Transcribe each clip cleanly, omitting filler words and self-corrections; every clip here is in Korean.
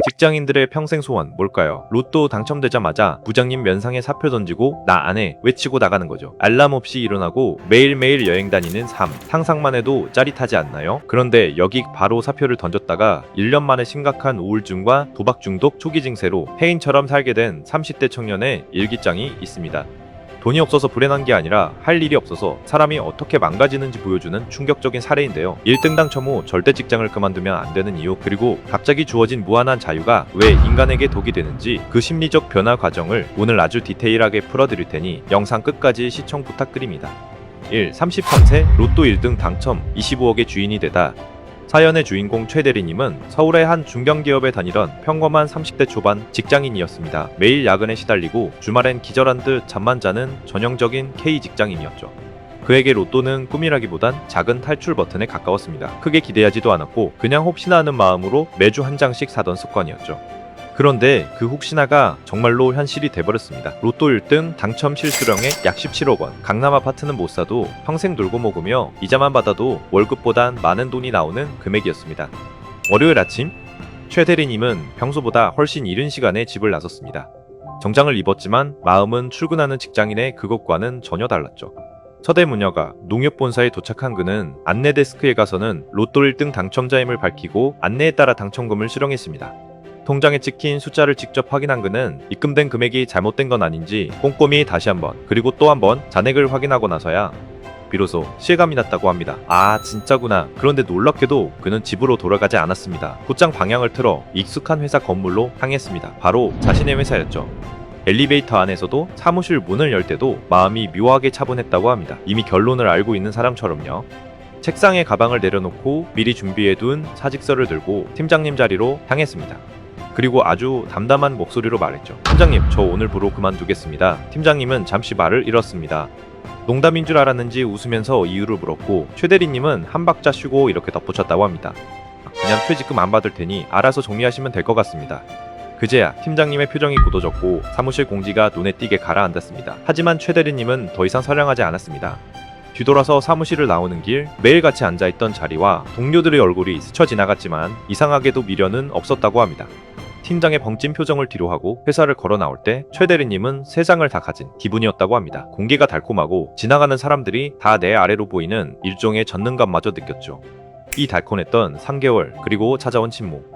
직장인들의 평생 소원 뭘까요? 로또 당첨되자마자 부장님 면상에 사표 던지고 나 안 해 외치고 나가는 거죠. 알람 없이 일어나고 매일매일 여행 다니는 삶, 상상만 해도 짜릿하지 않나요? 그런데 여기 바로 사표를 던졌다가 1년 만에 심각한 우울증과 도박 중독 초기 증세로 폐인처럼 살게 된 30대 청년의 일기장이 있습니다. 돈이 없어서 불행한 게 아니라 할 일이 없어서 사람이 어떻게 망가지는지 보여주는 충격적인 사례인데요. 1등 당첨 후 절대 직장을 그만두면 안 되는 이유, 그리고 갑자기 주어진 무한한 자유가 왜 인간에게 독이 되는지 그 심리적 변화 과정을 오늘 아주 디테일하게 풀어드릴 테니 영상 끝까지 시청 부탁드립니다. 1. 33세 로또 1등 당첨 25억의 주인이 되다. 사연의 주인공 최 대리님은 서울의 한 중견기업에 다니던 평범한 30대 초반 직장인이었습니다. 매일 야근에 시달리고 주말엔 기절한 듯 잠만 자는 전형적인 K 직장인이었죠. 그에게 로또는 꿈이라기보단 작은 탈출 버튼에 가까웠습니다. 크게 기대하지도 않았고 그냥 혹시나 하는 마음으로 매주 한 장씩 사던 습관이었죠. 그런데 그 혹시나가 정말로 현실이 돼버렸습니다. 로또 1등 당첨 실수령액 약 17억 원. 강남 아파트는 못 사도 평생 놀고 먹으며 이자만 받아도 월급보단 많은 돈이 나오는 금액이었습니다. 월요일 아침, 최 대리님은 평소보다 훨씬 이른 시간에 집을 나섰습니다. 정장을 입었지만 마음은 출근하는 직장인의 그것과는 전혀 달랐죠. 서대문여가 농협본사에 도착한 그는 안내 데스크에 가서는 로또 1등 당첨자임을 밝히고 안내에 따라 당첨금을 수령했습니다. 통장에 찍힌 숫자를 직접 확인한 그는 입금된 금액이 잘못된 건 아닌지 꼼꼼히 다시 한번 그리고 또 한번 잔액을 확인하고 나서야 비로소 실감이 났다고 합니다. 아, 진짜구나. 그런데 놀랍게도 그는 집으로 돌아가지 않았습니다. 곧장 방향을 틀어 익숙한 회사 건물로 향했습니다. 바로 자신의 회사였죠. 엘리베이터 안에서도 사무실 문을 열 때도 마음이 묘하게 차분했다고 합니다. 이미 결론을 알고 있는 사람처럼요. 책상에 가방을 내려놓고 미리 준비해둔 사직서를 들고 팀장님 자리로 향했습니다. 그리고 아주 담담한 목소리로 말했죠. 팀장님, 저 오늘부로 그만두겠습니다. 팀장님은 잠시 말을 잃었습니다. 농담인 줄 알았는지 웃으면서 이유를 물었고 최 대리님은 한 박자 쉬고 이렇게 덧붙였다고 합니다. 그냥 퇴직금 안 받을 테니 알아서 정리하시면 될 것 같습니다. 그제야 팀장님의 표정이 굳어졌고 사무실 공지가 눈에 띄게 가라앉았습니다. 하지만 최 대리님은 더 이상 설명하지 않았습니다. 뒤돌아서 사무실을 나오는 길, 매일 같이 앉아있던 자리와 동료들의 얼굴이 스쳐 지나갔지만 이상하게도 미련은 없었다고 합니다. 팀장의 벙찐 표정을 뒤로하고 회사를 걸어 나올 때 최 대리님은 세상을 다 가진 기분이었다고 합니다. 공기가 달콤하고 지나가는 사람들이 다 내 아래로 보이는 일종의 전능감마저 느꼈죠. 이 달콤했던 3개월, 그리고 찾아온 침묵.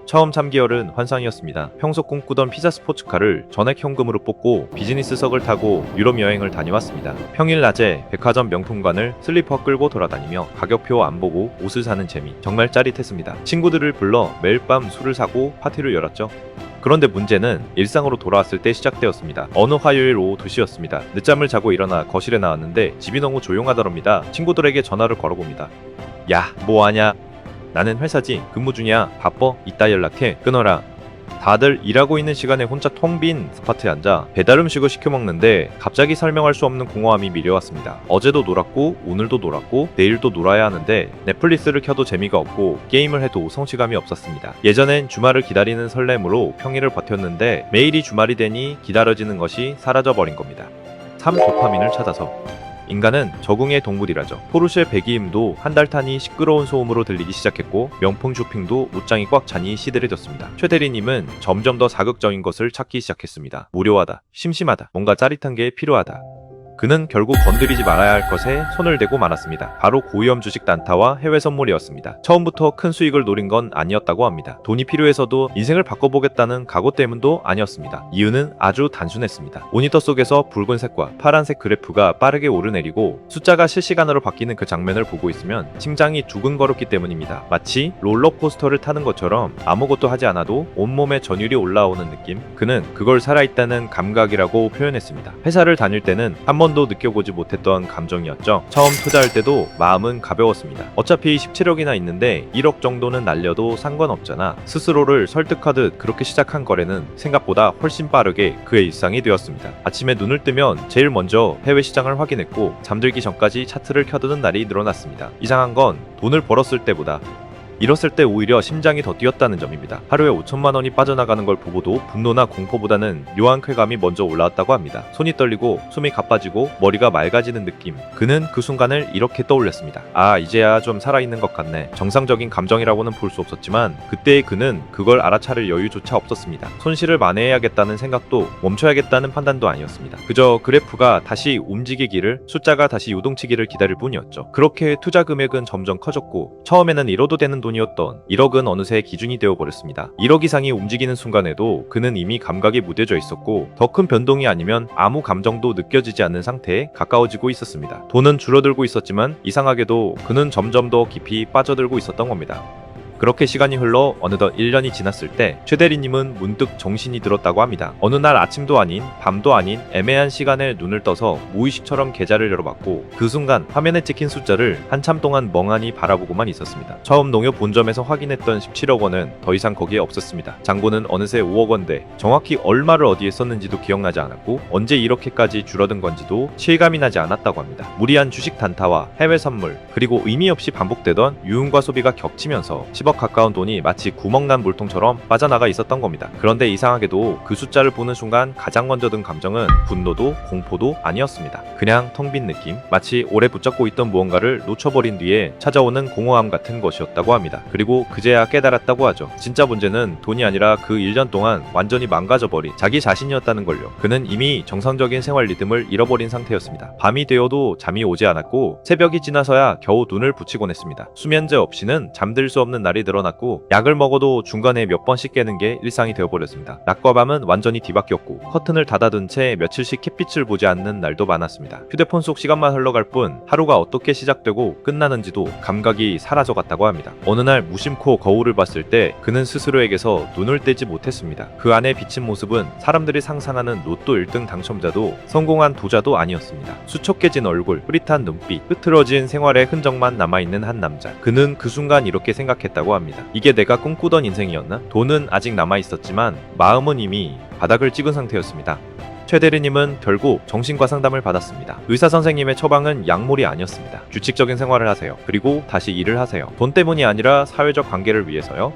처음 3개월은 환상이었습니다. 평소 꿈꾸던 피자 스포츠카를 전액 현금으로 뽑고 비즈니스석을 타고 유럽 여행을 다녀왔습니다. 평일 낮에 백화점 명품관을 슬리퍼 끌고 돌아다니며 가격표 안 보고 옷을 사는 재미, 정말 짜릿했습니다. 친구들을 불러 매일 밤 술을 사고 파티를 열었죠. 그런데 문제는 일상으로 돌아왔을 때 시작되었습니다. 어느 화요일 오후 2시였습니다. 늦잠을 자고 일어나 거실에 나왔는데 집이 너무 조용하더랍니다. 친구들에게 전화를 걸어봅니다. 야, 뭐하냐? 나는 회사지. 근무 중이야. 바빠. 이따 연락해. 끊어라. 다들 일하고 있는 시간에 혼자 텅 빈 스파트에 앉아 배달 음식을 시켜 먹는데 갑자기 설명할 수 없는 공허함이 밀려왔습니다. 어제도 놀았고 오늘도 놀았고 내일도 놀아야 하는데 넷플릭스를 켜도 재미가 없고 게임을 해도 성취감이 없었습니다. 예전엔 주말을 기다리는 설렘으로 평일을 버텼는데 매일이 주말이 되니 기다려지는 것이 사라져버린 겁니다. 3. 도파민을 찾아서. 인간은 적응의 동물이라죠. 포르쉐 배기음도 한 달 타니 시끄러운 소음으로 들리기 시작했고 명품 쇼핑도 옷장이 꽉 차니 시들해졌습니다. 최 대리님은 점점 더 자극적인 것을 찾기 시작했습니다. 무료하다, 심심하다, 뭔가 짜릿한 게 필요하다. 그는 결국 건드리지 말아야 할 것에 손을 대고 말았습니다. 바로 고위험 주식 단타와 해외 선물이었습니다. 처음부터 큰 수익을 노린 건 아니었다고 합니다. 돈이 필요해서도 인생을 바꿔보겠다는 각오 때문도 아니었습니다. 이유는 아주 단순했습니다. 모니터 속에서 붉은색과 파란색 그래프가 빠르게 오르내리고 숫자가 실시간으로 바뀌는 그 장면을 보고 있으면 심장이 두근거렸기 때문입니다. 마치 롤러코스터를 타는 것처럼 아무것도 하지 않아도 온몸에 전율이 올라오는 느낌. 그는 그걸 살아있다는 감각이라고 표현했습니다. 회사를 다닐 때는 한 번도 느껴보지 못했던 감정이었죠. 처음 투자할 때도 마음은 가벼웠습니다. 어차피 17억이나 있는데 1억 정도는 날려도 상관없잖아. 스스로를 설득하듯 그렇게 시작한 거래는 생각보다 훨씬 빠르게 그의 일상이 되었습니다. 아침에 눈을 뜨면 제일 먼저 해외 시장을 확인했고 잠들기 전까지 차트를 켜두는 날이 늘어났습니다. 이상한 건 돈을 벌었을 때보다 이랬을 때 오히려 심장이 더 뛰었다는 점입니다. 하루에 5천만 원이 빠져나가는 걸 보고도 분노나 공포보다는 묘한 쾌감이 먼저 올라왔다고 합니다. 손이 떨리고 숨이 가빠지고 머리가 맑아지는 느낌. 그는 그 순간을 이렇게 떠올렸습니다. 아, 이제야 좀 살아있는 것 같네. 정상적인 감정이라고는 볼 수 없었지만 그때의 그는 그걸 알아차릴 여유조차 없었습니다. 손실을 만회해야겠다는 생각도 멈춰야겠다는 판단도 아니었습니다. 그저 그래프가 다시 움직이기를, 숫자가 다시 요동치기를 기다릴 뿐이었죠. 그렇게 투자 금액은 점점 커졌고 처음에는 1억도 되는 돈이었던 1억은 어느새 기준이 되어버렸습니다. 1억 이상이 움직이는 순간에도 그는 이미 감각이 무뎌져 있었고 더 큰 변동이 아니면 아무 감정도 느껴지지 않는 상태에 가까워지고 있었습니다. 돈은 줄어들고 있었지만 이상하게도 그는 점점 더 깊이 빠져들고 있었던 겁니다. 그렇게 시간이 흘러 어느덧 1년이 지났을 때 최대리님은 문득 정신이 들었다고 합니다. 어느 날 아침도 아닌 밤도 아닌 애매한 시간에 눈을 떠서 무의식처럼 계좌를 열어봤고 그 순간 화면에 찍힌 숫자를 한참 동안 멍하니 바라보고만 있었습니다. 처음 농협 본점에서 확인했던 17억 원은 더 이상 거기에 없었습니다. 잔고는 어느새 5억 원대, 정확히 얼마를 어디에 썼는지도 기억나지 않았고 언제 이렇게까지 줄어든 건지도 실감이 나지 않았다고 합니다. 무리한 주식 단타와 해외 선물, 그리고 의미 없이 반복되던 유흥과 소비가 겹치면서 10억 가까운 돈이 마치 구멍난 물통처럼 빠져나가 있었던 겁니다. 그런데 이상하게도 그 숫자를 보는 순간 가장 먼저 든 감정은 분노도 공포도 아니었습니다. 그냥 텅 빈 느낌, 마치 오래 붙잡고 있던 무언가를 놓쳐버린 뒤에 찾아오는 공허함 같은 것이었다고 합니다. 그리고 그제야 깨달았다고 하죠. 진짜 문제는 돈이 아니라 그 1년 동안 완전히 망가져버린 자기 자신이었다는 걸요. 그는 이미 정상적인 생활 리듬을 잃어버린 상태였습니다. 밤이 되어도 잠이 오지 않았고 새벽이 지나서야 겨우 눈을 붙이곤 했습니다. 수면제 없이는 잠들 수 없는 날이 늘어났고 약을 먹어도 중간에 몇 번씩 깨는 게 일상이 되어버렸습니다. 낮과 밤은 완전히 뒤바뀌었고 커튼을 닫아둔 채 며칠씩 햇빛을 보지 않는 날도 많았습니다. 휴대폰 속 시간만 흘러갈 뿐 하루가 어떻게 시작되고 끝나는지도 감각이 사라져갔다고 합니다. 어느 날 무심코 거울을 봤을 때 그는 스스로에게서 눈을 떼지 못했습니다. 그 안에 비친 모습은 사람들이 상상하는 로또 1등 당첨자도 성공한 도자도 아니었습니다. 수척해진 얼굴, 흐릿한 눈빛, 흐트러진 생활의 흔적만 남아있는 한 남자. 그는 그 순간 이렇게 생각했다고 합니다. 이게 내가 꿈꾸던 인생이었나? 돈은 아직 남아있었지만 마음은 이미 바닥을 찍은 상태였습니다. 최 대리님은 결국 정신과 상담을 받았습니다. 의사 선생님의 처방은 약물이 아니었습니다. 규칙적인 생활을 하세요. 그리고 다시 일을 하세요. 돈 때문이 아니라 사회적 관계를 위해서요.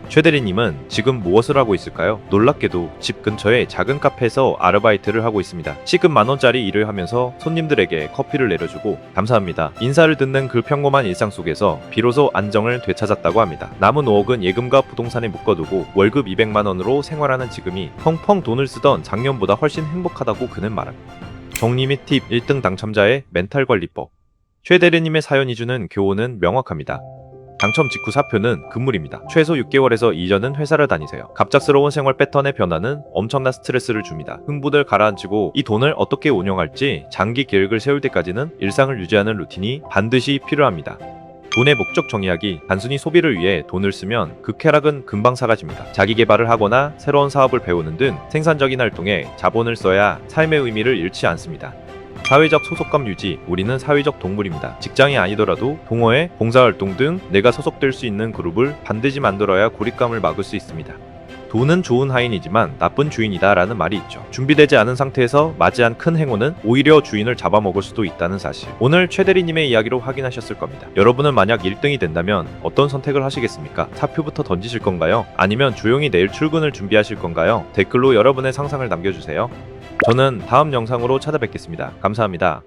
최 대리님은 지금 무엇을 하고 있을까요? 놀랍게도 집 근처의 작은 카페에서 아르바이트를 하고 있습니다. 시급 10,000원짜리 일을 하면서 손님들에게 커피를 내려주고 감사합니다. 인사를 듣는 그 평범한 일상 속에서 비로소 안정을 되찾았다고 합니다. 남은 5억은 예금과 부동산에 묶어두고 월급 200만 원으로 생활하는 지금이 펑펑 돈을 쓰던 작년보다 훨씬 행복하다고 그는 말합니다. 정리 및 팁 1등 당첨자의 멘탈 관리법. 최 대리님의 사연이 주는 교훈은 명확합니다. 당첨 직후 사표는 금물입니다. 최소 6개월에서 2년은 회사를 다니세요. 갑작스러운 생활 패턴의 변화는 엄청난 스트레스를 줍니다. 흥분을 가라앉히고 이 돈을 어떻게 운영할지 장기 계획을 세울 때까지는 일상을 유지하는 루틴이 반드시 필요합니다. 돈의 목적 정의하기. 단순히 소비를 위해 돈을 쓰면 그 쾌락은 금방 사라집니다. 자기 개발을 하거나 새로운 사업을 배우는 등 생산적인 활동에 자본을 써야 삶의 의미를 잃지 않습니다. 사회적 소속감 유지. 우리는 사회적 동물입니다. 직장이 아니더라도 동호회, 봉사활동 등 내가 소속될 수 있는 그룹을 반드시 만들어야 고립감을 막을 수 있습니다. 돈은 좋은 하인이지만 나쁜 주인이다 라는 말이 있죠. 준비되지 않은 상태에서 맞이한 큰 행운은 오히려 주인을 잡아먹을 수도 있다는 사실. 오늘 최 대리님의 이야기로 확인하셨을 겁니다. 여러분은 만약 1등이 된다면 어떤 선택을 하시겠습니까? 사표부터 던지실 건가요? 아니면 조용히 내일 출근을 준비하실 건가요? 댓글로 여러분의 상상을 남겨주세요. 저는 다음 영상으로 찾아뵙겠습니다. 감사합니다.